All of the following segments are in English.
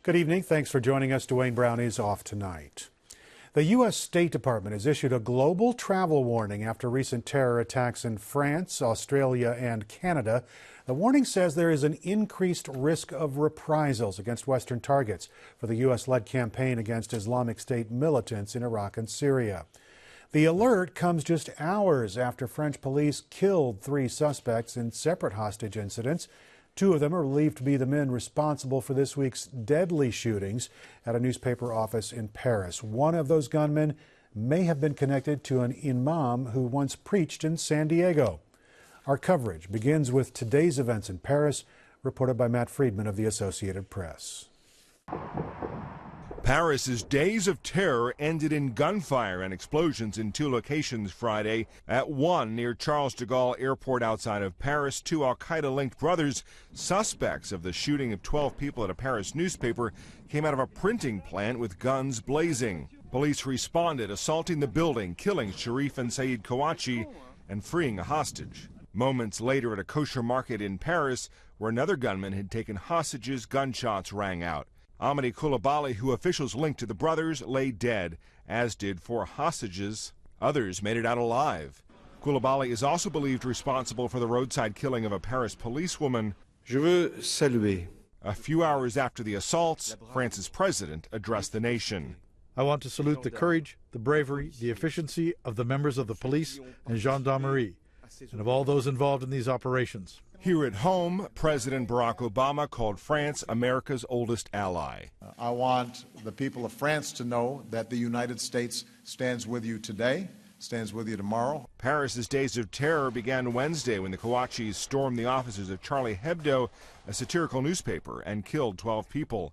Good evening. Thanks for joining us. Dwayne Brown is off tonight. The U.S. State Department has issued a global travel warning after recent terror attacks in France, Australia, and Canada. The warning says there is an increased risk of reprisals against Western targets for the U.S.-led campaign against Islamic State militants in Iraq and Syria. The alert comes just hours after French police killed 3 suspects in separate hostage incidents. 2 of them are believed to be the men responsible for this week's deadly shootings at a newspaper office in Paris. One of those gunmen may have been connected to an imam who once preached in San Diego. Our coverage begins with today's events in Paris, reported by Matt Friedman of the Associated Press. Paris's days of terror ended in gunfire and explosions in 2 locations Friday. At one near Charles de Gaulle Airport outside of Paris, 2 Al-Qaida-linked brothers, suspects of the shooting of 12 people at a Paris newspaper, came out of a printing plant with guns blazing. Police responded, assaulting the building, killing Sharif and Saeed Kouachi, and freeing a hostage. Moments later at a kosher market in Paris, where another gunman had taken hostages, gunshots rang out. Amity Coulibaly, who officials linked to the brothers, lay dead, as did 4 hostages. Others made it out alive. Coulibaly is also believed responsible for the roadside killing of a Paris policewoman. Je veux saluer. A few hours after the assaults, France's president addressed the nation. I want to salute the courage, the bravery, the efficiency of the members of the police and gendarmerie, and of all those involved in these operations. Here at home, President Barack Obama called France America's oldest ally. I want the people of France to know that the United States stands with you today, stands with you tomorrow. Paris's days of terror began Wednesday when the Kouachis stormed the offices of Charlie Hebdo, a satirical newspaper, and killed 12 people.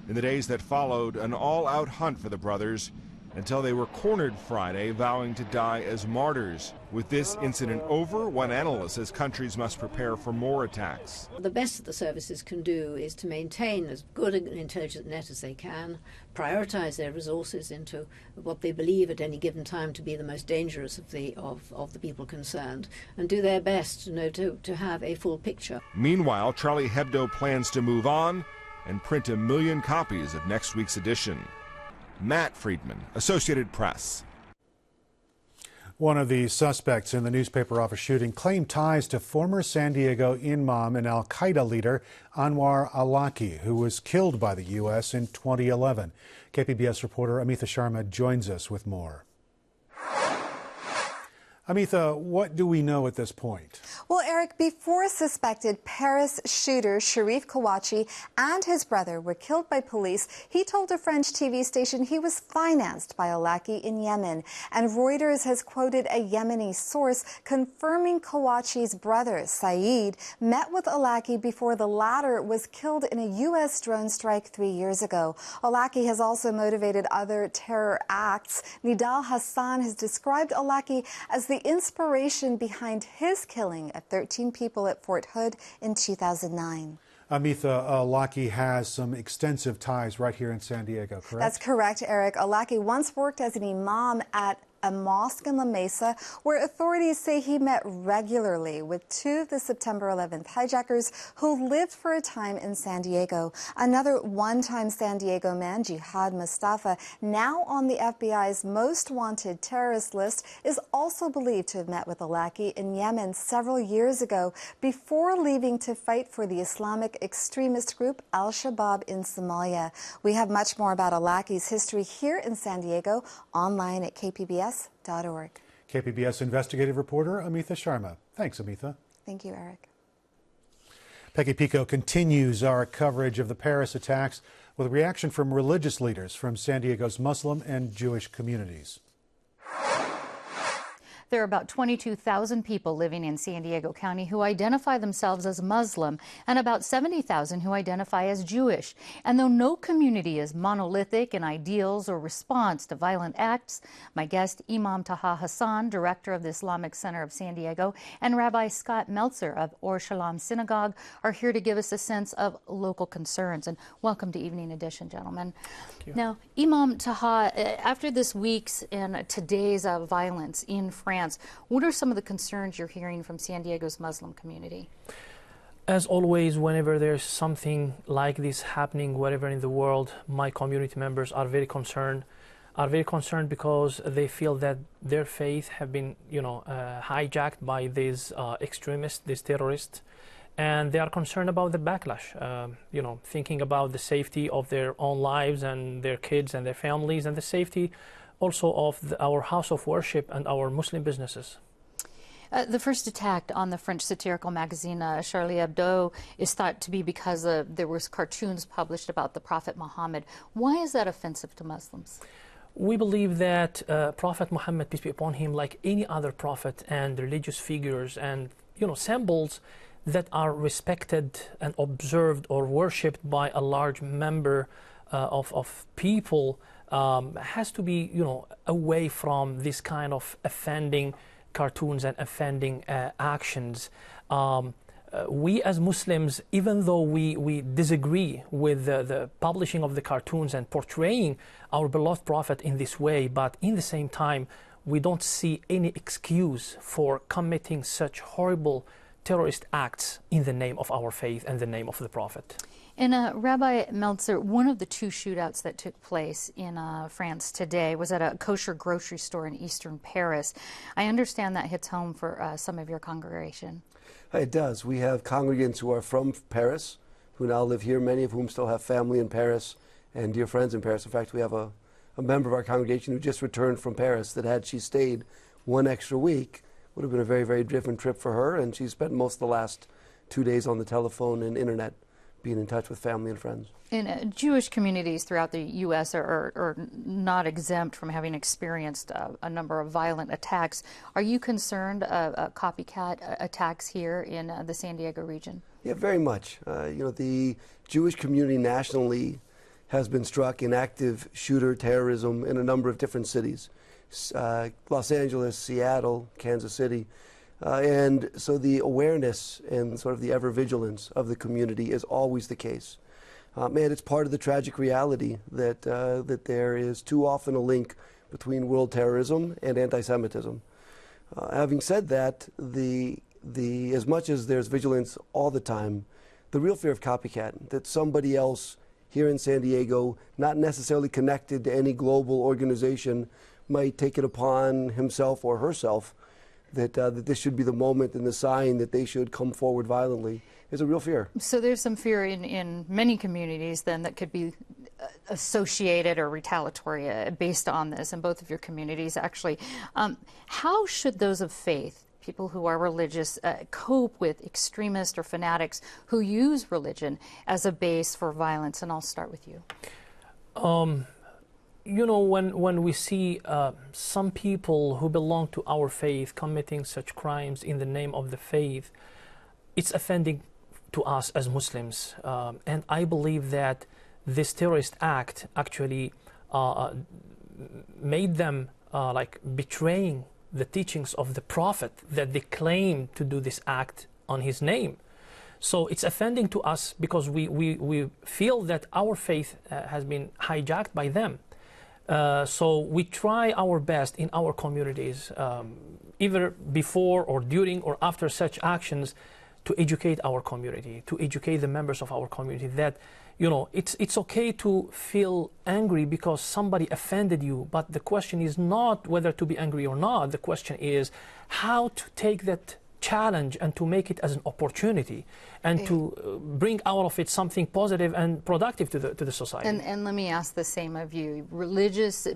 In the days that followed, an all-out hunt for the brothers until they were cornered Friday, vowing to die as martyrs. With this incident over, one analyst says countries must prepare for more attacks. The best that the services can do is to maintain as good an intelligence net as they can, prioritize their resources into what they believe at any given time to be the most dangerous of the people concerned, and do their best to have a full picture. Meanwhile, Charlie Hebdo plans to move on and print 1 million copies of next week's edition. Matt Friedman, Associated Press. One of the suspects in the newspaper office shooting claimed ties to former San Diego imam and Al-Qaida leader Anwar Awlaki, who was killed by the U.S. in 2011. KPBS reporter Amitha Sharma joins us with more. Amitha, what do we know at this point? Well, Eric, before suspected Paris shooter Sharif Kouachi and his brother were killed by police, he told a French TV station he was financed by Awlaki in Yemen. And Reuters has quoted a Yemeni source confirming Kouachi's brother, Saeed, met with Awlaki before the latter was killed in a U.S. drone strike 3 years ago. Awlaki has also motivated other terror acts. Nidal Hassan has described Awlaki as the inspiration behind his killing of 13 people at Fort Hood in 2009. Amitha, Awlaki has some extensive ties right here in San Diego, correct? That's correct, Eric. Awlaki once worked as an imam at a mosque in La Mesa, where authorities say he met regularly with 2 of the September 11th hijackers who lived for a time in San Diego. Another one-time San Diego man, Jihad Mustafa, now on the FBI's most wanted terrorist list, is also believed to have met with Awlaki in Yemen several years ago before leaving to fight for the Islamic extremist group Al-Shabaab in Somalia. We have much more about Awlaki's history here in San Diego online at KPBS.org. KPBS investigative reporter Amitha Sharma. Thanks, Amitha. Thank you, Eric. Peggy Pico continues our coverage of the Paris attacks with a reaction from religious leaders from San Diego's Muslim and Jewish communities. There are about 22,000 people living in San Diego County who identify themselves as Muslim and about 70,000 who identify as Jewish. And though no community is monolithic in ideals or response to violent acts, my guest Imam Taha Hassan, director of the Islamic Center of San Diego, and Rabbi Scott Meltzer of Or Shalom Synagogue are here to give us a sense of local concerns. And welcome to Evening Edition, gentlemen. Now, Imam Taha, after this week's and today's violence in France, what are some of the concerns you're hearing from San Diego's Muslim community? As always, whenever there's something like this happening wherever in the world, my community members are very concerned. Because they feel that their faith have been, hijacked by these extremists, these terrorists, and they are concerned about the backlash. Thinking about the safety of their own lives and their kids and their families, and the safety also of our house of worship and our Muslim businesses. The first attack on the French satirical magazine Charlie Hebdo is thought to be because there was cartoons published about the Prophet Muhammad. Why is that offensive to Muslims? We believe that Prophet Muhammad, peace be upon him, like any other prophet and religious figures and symbols that are respected and observed or worshipped by a large number of people, has to be away from this kind of offending cartoons and offending actions. We as Muslims, even though we disagree with the publishing of the cartoons and portraying our beloved Prophet in this way, but in the same time, we don't see any excuse for committing such horrible terrorist acts in the name of our faith and the name of the Prophet. And Rabbi Meltzer, one of the two shootouts that took place in France today was at a kosher grocery store in eastern Paris. I understand that hits home for some of your congregation. It does. We have congregants who are from Paris, who now live here, many of whom still have family in Paris and dear friends in Paris. In fact, we have a member of our congregation who just returned from Paris that had she stayed one extra week, would have been a very, very different trip for her, and she spent most of the last 2 days on the telephone and internet being in touch with family and friends. And Jewish communities throughout the U.S. are not exempt from having experienced a number of violent attacks. Are you concerned of copycat attacks here in the San Diego region? Yeah, very much. The Jewish community nationally has been struck in active shooter terrorism in a number of different cities. Los Angeles, Seattle, Kansas City. And so the awareness and sort of the ever-vigilance of the community is always the case. And it's part of the tragic reality that there is too often a link between world terrorism and anti-Semitism. Having said that, as much as there's vigilance all the time, the real fear of copycat, that somebody else here in San Diego, not necessarily connected to any global organization, might take it upon himself or herself that this should be the moment and the sign that they should come forward violently, is a real fear. So there's some fear in many communities then that could be associated or retaliatory based on this, in both of your communities actually. How should those of faith, people who are religious, cope with extremists or fanatics who use religion as a base for violence? And I'll start with you. When we see some people who belong to our faith committing such crimes in the name of the faith, it's offending to us as Muslims. And I believe that this terrorist act actually made them like betraying the teachings of the Prophet, that they claim to do this act on his name. So it's offending to us because we feel that our faith has been hijacked by them. So we try our best in our communities, either before or during or after such actions, to educate our community, to educate the members of our community that, it's okay to feel angry because somebody offended you, but the question is not whether to be angry or not. The question is how to take that challenge and to make it as an opportunity and to bring out of it something positive and productive to the society. And let me ask the same of you. Religions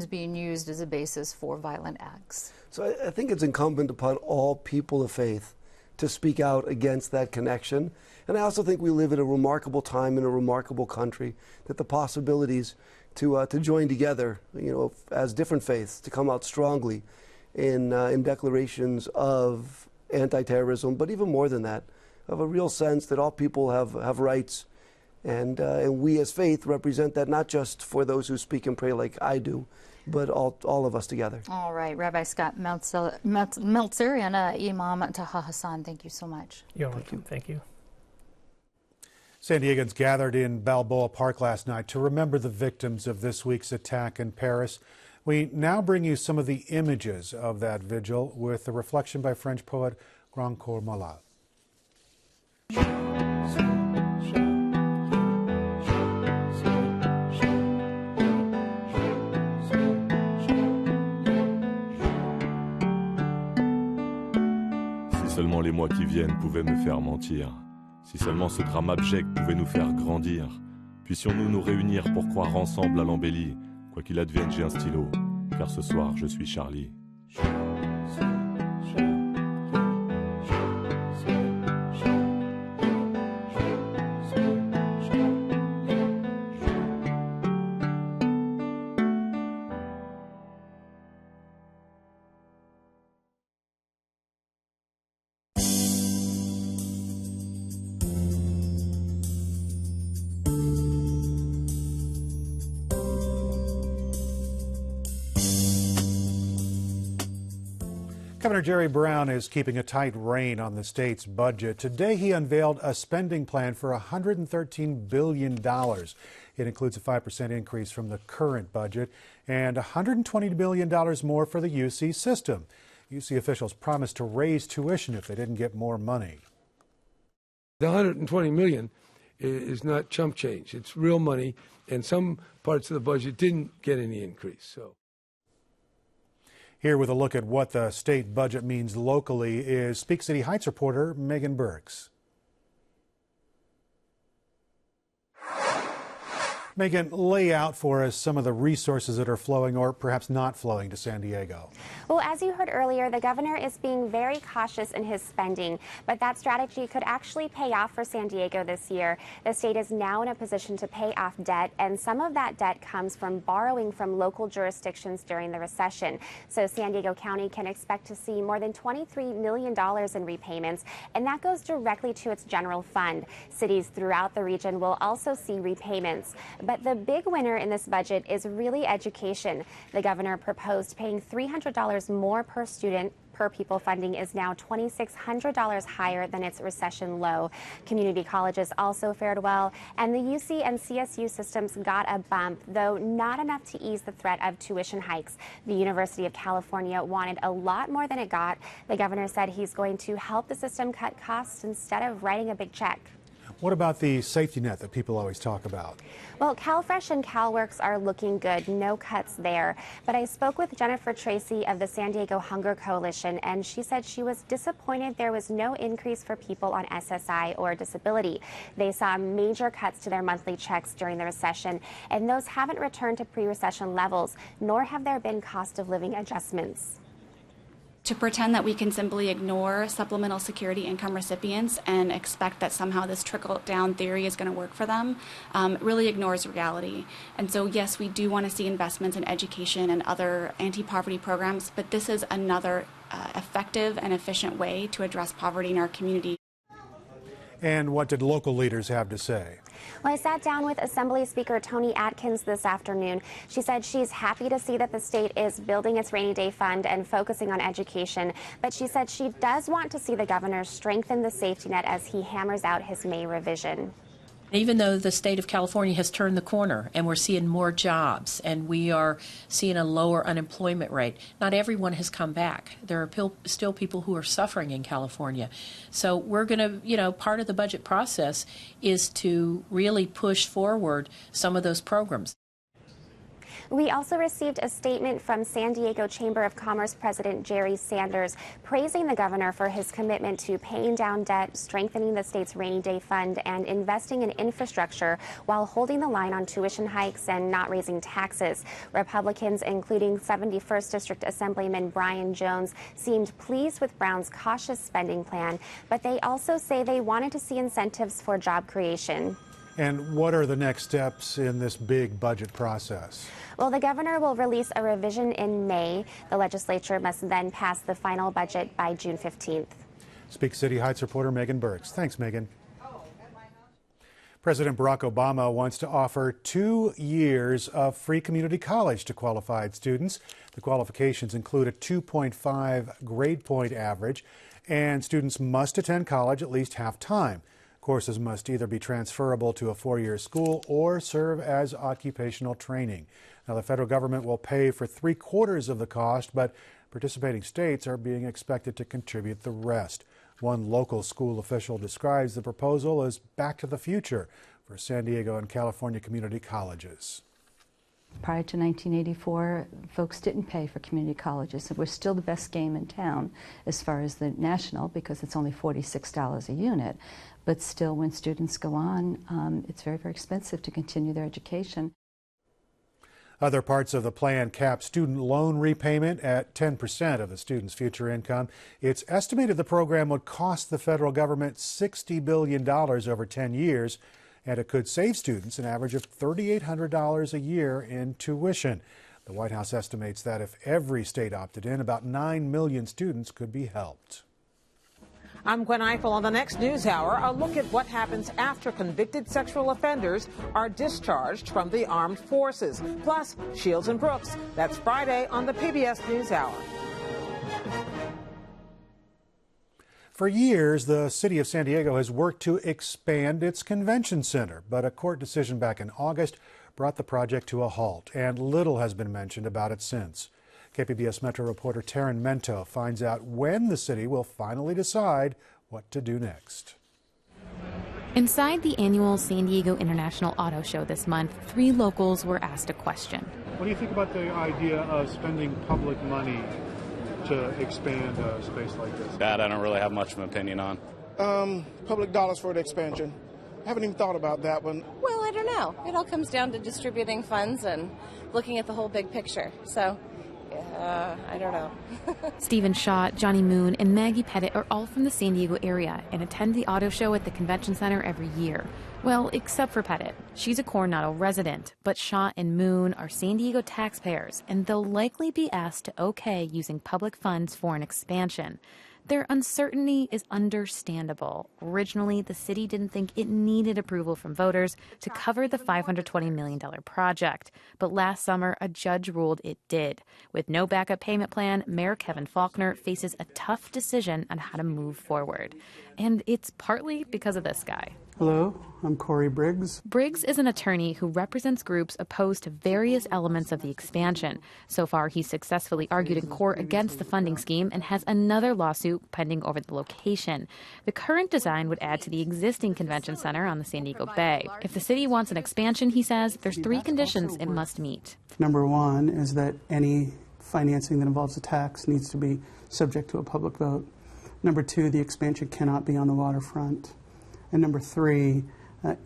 being used as a basis for violent acts. So I think it's incumbent upon all people of faith to speak out against that connection. And I also think we live at a remarkable time in a remarkable country, that the possibilities to join together, as different faiths, to come out strongly in declarations of anti-terrorism, but even more than that, of a real sense that all people have rights, and we as faith represent that, not just for those who speak and pray like I do, but all of us together. All right, Rabbi Scott Meltzer and Imam Taha Hassan, thank you so much. You're welcome. Thank you. San Diegans gathered in Balboa Park last night to remember the victims of this week's attack in Paris. We now bring you some of the images of that vigil with a reflection by French poet Grand Corps Malal. seulement les mois qui viennent pouvaient me faire mentir. Si seulement ce drame abject pouvait nous faire grandir. Puissions-nous nous réunir pour croire ensemble à l'embellie. Quoi qu'il advienne, j'ai un stylo, car ce soir, je suis Charlie. Governor Jerry Brown is keeping a tight rein on the state's budget. Today, he unveiled a spending plan for $113 billion. It includes a 5% increase from the current budget and $120 billion more for the UC system. UC officials promised to raise tuition if they didn't get more money. The $120 million is not chump change. It's real money, and some parts of the budget didn't get any increase. Here with a look at what the state budget means locally is Speak City Heights reporter Megan Burks. Megan, lay out for us some of the resources that are flowing or perhaps not flowing to San Diego. Well, as you heard earlier, the governor is being very cautious in his spending, but that strategy could actually pay off for San Diego this year. The state is now in a position to pay off debt, and some of that debt comes from borrowing from local jurisdictions during the recession. So San Diego County can expect to see more than $23 million in repayments, and that goes directly to its general fund. Cities throughout the region will also see repayments. But the big winner in this budget is really education. The governor proposed paying $300 more per student. Per pupil funding is now $2,600 higher than its recession low. Community colleges also fared well, and the UC and CSU systems got a bump, though not enough to ease the threat of tuition hikes. The University of California wanted a lot more than it got. The governor said he's going to help the system cut costs instead of writing a big check. What about the safety net that people always talk about? Well, CalFresh and CalWorks are looking good. No cuts there. But I spoke with Jennifer Tracy of the San Diego Hunger Coalition, and she said she was disappointed there was no increase for people on SSI or disability. They saw major cuts to their monthly checks during the recession, and those haven't returned to pre-recession levels, nor have there been cost of living adjustments. To pretend that we can simply ignore supplemental security income recipients and expect that somehow this trickle-down theory is going to work for them really ignores reality. And so, yes, we do want to see investments in education and other anti-poverty programs, but this is another effective and efficient way to address poverty in our community. And what did local leaders have to say? Well, I sat down with Assembly Speaker Toni Atkins this afternoon. She said she's happy to see that the state is building its rainy day fund and focusing on education, but she said she does want to see the governor strengthen the safety net as he hammers out his May revision. Even though the state of California has turned the corner and we're seeing more jobs and we are seeing a lower unemployment rate, not everyone has come back. There are still people who are suffering in California. So we're going to, part of the budget process is to really push forward some of those programs. We also received a statement from San Diego Chamber of Commerce President Jerry Sanders praising the governor for his commitment to paying down debt, strengthening the state's rainy day fund, and investing in infrastructure while holding the line on tuition hikes and not raising taxes. Republicans, including 71st District Assemblyman Brian Jones, seemed pleased with Brown's cautious spending plan, but they also say they wanted to see incentives for job creation. And what are the next steps in this big budget process? Well, the governor will release a revision in May. The legislature must then pass the final budget by June 15th. Speak City Heights reporter Megan Burks. Thanks, Megan. President Barack Obama wants to offer 2 years of free community college to qualified students. The qualifications include a 2.5 grade point average, and students must attend college at least half-time. Courses must either be transferable to a 4-year school or serve as occupational training. Now, the federal government will pay for 3/4 of the cost, but participating states are being expected to contribute the rest. One local school official describes the proposal as back to the future for San Diego and California community colleges. Prior to 1984, folks didn't pay for community colleges, and we're still the best game in town as far as the national, because it's only $46 a unit. But still, when students go on, it's very, very expensive to continue their education. Other parts of the plan cap student loan repayment at 10% of the student's future income. It's estimated the program would cost the federal government $60 billion over 10 years, and it could save students an average of $3,800 a year in tuition. The White House estimates that if every state opted in, about 9 million students could be helped. I'm Gwen Eiffel on the next NewsHour. A look at what happens after convicted sexual offenders are discharged from the armed forces. Plus, Shields and Brooks. That's Friday on the PBS NewsHour. For years, the city of San Diego has worked to expand its convention center, but a court decision back in August brought the project to a halt, and little has been mentioned about it since. KPBS Metro reporter Taryn Mento finds out when the city will finally decide what to do next. Inside the annual San Diego International Auto Show this month, 3 locals were asked a question. What do you think about the idea of spending public money to expand a space like this? That I don't really have much of an opinion on. Public dollars for the expansion. I haven't even thought about that one. Well, I don't know. It all comes down to distributing funds and looking at the whole big picture. So, I don't know. Stephen Shaw, Johnny Moon, and Maggie Pettit are all from the San Diego area and attend the auto show at the convention center every year. Well, except for Pettit. She's a Coronado resident, but Shaw and Moon are San Diego taxpayers, and they'll likely be asked to okay using public funds for an expansion. Their uncertainty is understandable. Originally, the city didn't think it needed approval from voters to cover the $520 million project. But last summer, a judge ruled it did. With no backup payment plan, Mayor Kevin Faulconer faces a tough decision on how to move forward. And it's partly because of this guy. Hello, I'm Corey Briggs. Briggs is an attorney who represents groups opposed to various elements of the expansion. So far, he's successfully argued in court against the funding scheme and has another lawsuit pending over the location. The current design would add to the existing convention center on the San Diego Bay. If the city wants an expansion, he says, there's 3 conditions it must meet. Number 1 is that any financing that involves a tax needs to be subject to a public vote. Number 2, the expansion cannot be on the waterfront. And number 3,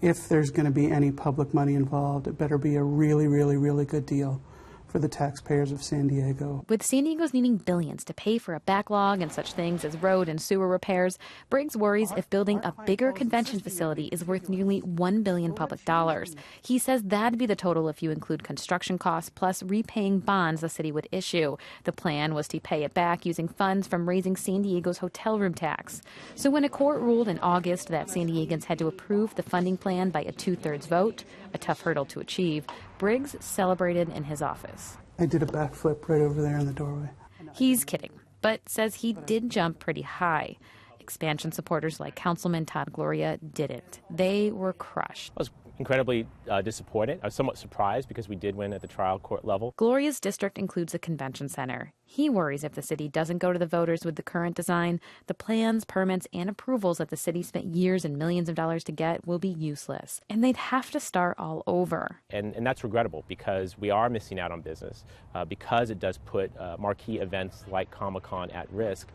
if there's going to be any public money involved, it better be a really, really, really good deal for the taxpayers of San Diego. With San Diego's needing billions to pay for a backlog and such things as road and sewer repairs, Briggs worries if building a bigger convention facility is worth nearly $1 billion public dollars. He says that'd be the total if you include construction costs plus repaying bonds the city would issue. The plan was to pay it back using funds from raising San Diego's hotel room tax. So when a court ruled in August that San Diegans had to approve the funding plan by a 2/3 vote, a tough hurdle to achieve, Briggs celebrated in his office. I did a backflip right over there in the doorway. He's kidding, but says he did jump pretty high. Expansion supporters like Councilman Todd Gloria didn't. They were crushed. I was incredibly disappointed. I was somewhat surprised because we did win at the trial court level. Gloria's district includes a convention center. He worries if the city doesn't go to the voters with the current design, the plans, permits, and approvals that the city spent years and millions of dollars to get will be useless. And they'd have to start all over. And that's regrettable because we are missing out on business, because it does put marquee events like Comic-Con at risk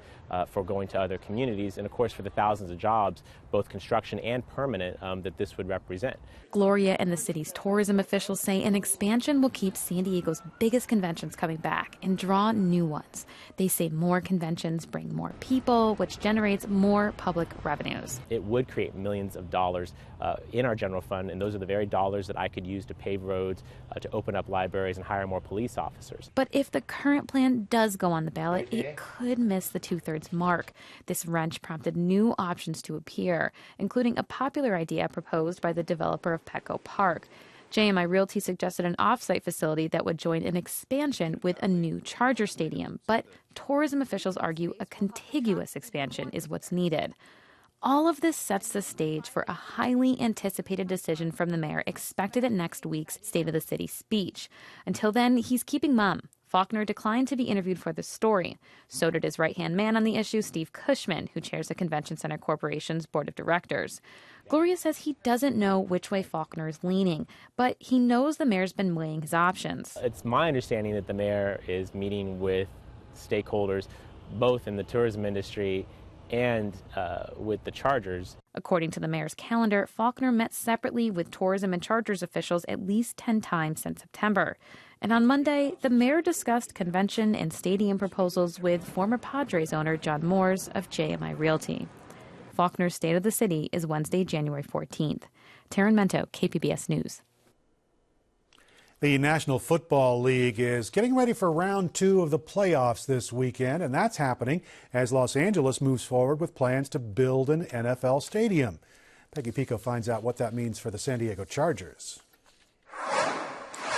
for going to other communities, and of course for the thousands of jobs, both construction and permanent, that this would represent. Gloria and the city's tourism officials say an expansion will keep San Diego's biggest conventions coming back and draw new ones. They say more conventions bring more people, which generates more public revenues. It would create millions of dollars in our general fund, and those are the very dollars that I could use to pave roads, to open up libraries, and hire more police officers. But if the current plan does go on the ballot, it could miss the 2/3 mark. This wrench prompted new options to appear, including a popular idea proposed by the developer of Petco Park. JMI Realty suggested an off-site facility that would join an expansion with a new Charger stadium, but tourism officials argue a contiguous expansion is what's needed. All of this sets the stage for a highly anticipated decision from the mayor expected at next week's State of the City speech. Until then, he's keeping mum, Faulkner declined to be interviewed for this story. So did his right-hand man on the issue, Steve Cushman, who chairs the Convention Center Corporation's board of directors. Gloria says he doesn't know which way Faulkner is leaning, but he knows the mayor's been weighing his options. It's my understanding that the mayor is meeting with stakeholders, both in the tourism industry and with the chargers. According to the mayor's calendar, Faulkner met separately with tourism and chargers officials at least 10 times since September. And on Monday, the mayor discussed convention and stadium proposals with former Padres owner John Moores of JMI Realty. Faulkner's State of the City is Wednesday, January 14th. Taryn Mento, KPBS News. The National Football League is getting ready for round 2 of the playoffs this weekend, and that's happening as Los Angeles moves forward with plans to build an NFL stadium. Peggy Pico finds out what that means for the San Diego Chargers.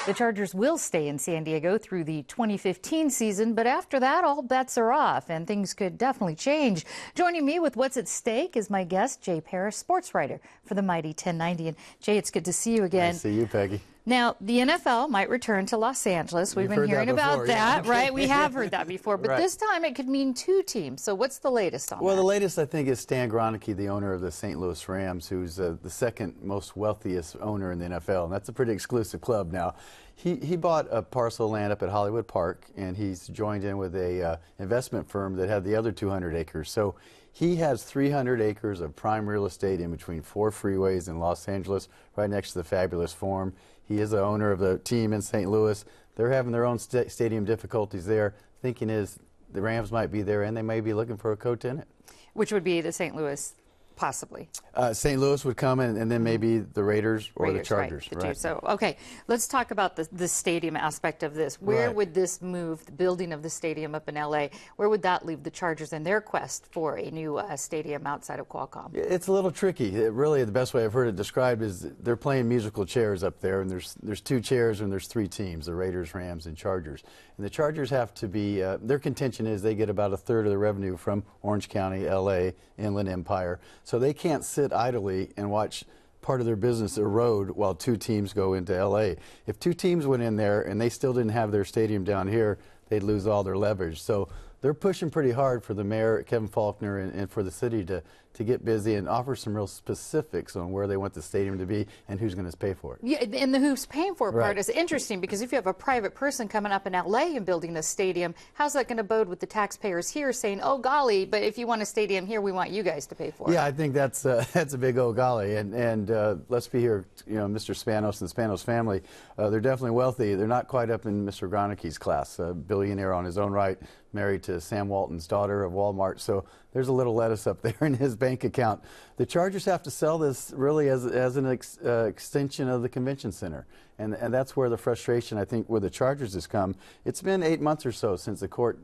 The Chargers will stay in San Diego through the 2015 season, but after that, all bets are off, and things could definitely change. Joining me with what's at stake is my guest, Jay Parrish, sports writer for the Mighty 1090. And Jay, it's good to see you again. Nice to see you, Peggy. Now, the NFL might return to Los Angeles. We've been hearing about that, right? We have heard that before, but this time it could mean 2 teams. So what's the latest on that? Well, the latest, I think, is Stan Kroenke, the owner of the St. Louis Rams, who's the second most wealthiest owner in the NFL, and that's a pretty exclusive club now. He bought a parcel of land up at Hollywood Park, and he's joined in with a investment firm that had the other 200 acres. So he has 300 acres of prime real estate in between 4 freeways in Los Angeles, right next to the fabulous Forum. He is the owner of the team in St. Louis. They're having their own stadium difficulties there. Thinking is the Rams might be there, and they may be looking for a co-tenant. Which would be the St. Louis, possibly. St. Louis would come, and then maybe the Raiders or the Chargers. Right, the two. So, okay, let's talk about the stadium aspect of this. Where would this move, the building of the stadium up in L.A., where would that leave the Chargers in their quest for a new stadium outside of Qualcomm? It's a little tricky. Really, the best way I've heard it described is they're playing musical chairs up there, and there's 2 chairs and there's 3 teams, the Raiders, Rams, and Chargers. And the Chargers have to be, their contention is they get about 1/3 of the revenue from Orange County, L.A., Inland Empire. So they can't sit idly and watch part of their business erode while 2 teams go into L.A. If 2 teams went in there and they still didn't have their stadium down here, they'd lose all their leverage. So they're pushing pretty hard for the mayor, Kevin Faulkner, and for the city to get busy and offer some real specifics on where they want the stadium to be and who's going to pay for it. Yeah, and the who's paying for it part is interesting, because if you have a private person coming up in L.A. and building a stadium, how's that going to bode with the taxpayers here saying, oh, golly, but if you want a stadium here, we want you guys to pay for it? Yeah, I think that's a big oh, golly. And let's be here, Mr. Spanos and the Spanos family, they're definitely wealthy. They're not quite up in Mr. Groenke's class, a billionaire on his own right, married to Sam Walton's daughter of Walmart. So there's a little lettuce up there in his bank account. The Chargers have to sell this really as an extension of the convention center. And that's where the frustration, I think, where the Chargers has come. It's been 8 months or so since the court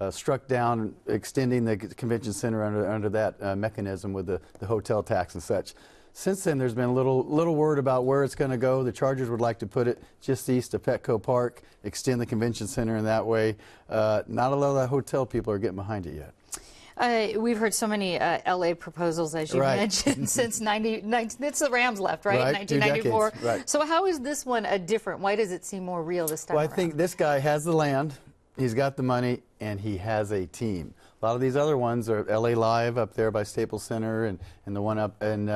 struck down extending the convention center under that mechanism with the hotel tax and such. Since then, there's been a little word about where it's going to go. The Chargers would like to put it just east of Petco Park, extend the convention center in that way. Not a lot of the hotel people are getting behind it yet. We've heard so many L.A. proposals, as you mentioned, since it's the Rams left, right? 1994. Right. So how is this one different? Why does it seem more real this time around? I think this guy has the land, he's got the money, and he has a team. A lot of these other ones are L.A. Live up there by Staples Center, and the one up in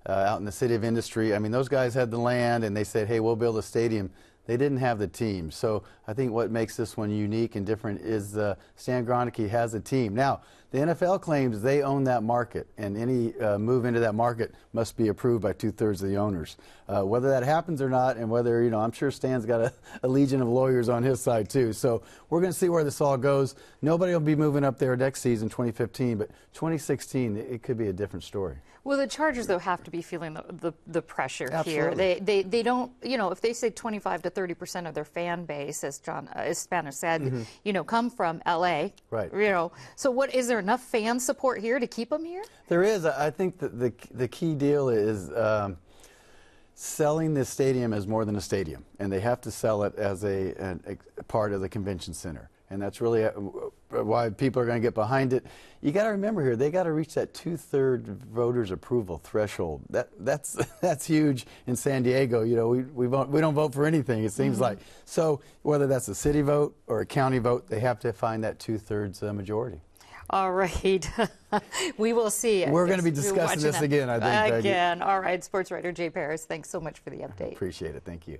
out in the City of Industry. I mean, those guys had the land, and they said, hey, we'll build a stadium. They didn't have the team. So I think what makes this one unique and different is Stan Kroenke has a team. Now, the NFL claims they own that market, and any move into that market must be approved by 2/3 of the owners. Whether that happens or not, and whether, I'm sure Stan's got a legion of lawyers on his side too. So we're going to see where this all goes. Nobody will be moving up there next season, 2015, but 2016, it could be a different story. Well, the Chargers, though, have to be feeling the pressure Absolutely. here. They don't, if they say 25 to 30% of their fan base, as Spanos said, come from L.A. Right. So what is there enough fan support here to keep them here? There is. I think that the key deal is selling this stadium as more than a stadium, and they have to sell it as a part of the convention center. And that's really why people are going to get behind it. You got to remember here, they got to reach that 2/3 voters approval threshold. That's huge in San Diego. You know, we don't vote for anything, it seems like. So whether that's a city vote or a county vote, they have to find that 2/3 majority. All right. We will see. We're going to be discussing this again, I think. Again. All right. Sports writer Jay Paris, thanks so much for the update. Appreciate it. Thank you.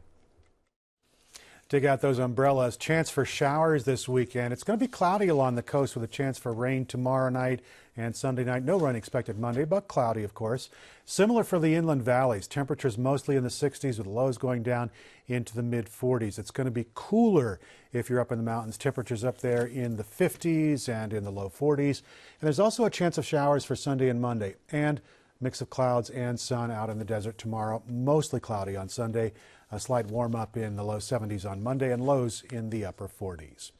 Dig out those umbrellas. Chance for showers this weekend. It's going to be cloudy along the coast with a chance for rain tomorrow night and Sunday night. No rain expected Monday, but cloudy, of course. Similar for the inland valleys. Temperatures mostly in the 60s with lows going down into the mid-40s. It's going to be cooler if you're up in the mountains. Temperatures up there in the 50s and in the low 40s. And there's also a chance of showers for Sunday and Monday. And mix of clouds and sun out in the desert tomorrow. Mostly cloudy on Sunday. A slight warm up in the low 70s on Monday and lows in the upper 40s.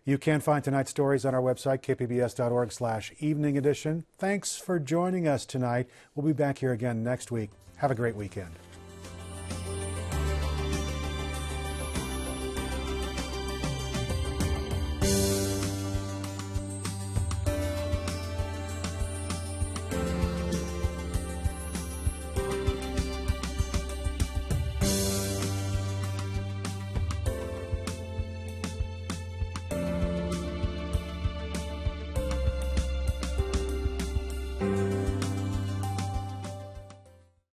You can find tonight's stories on our website, kpbs.org/evening edition. Thanks for joining us tonight. We'll be back here again next week. Have a great weekend.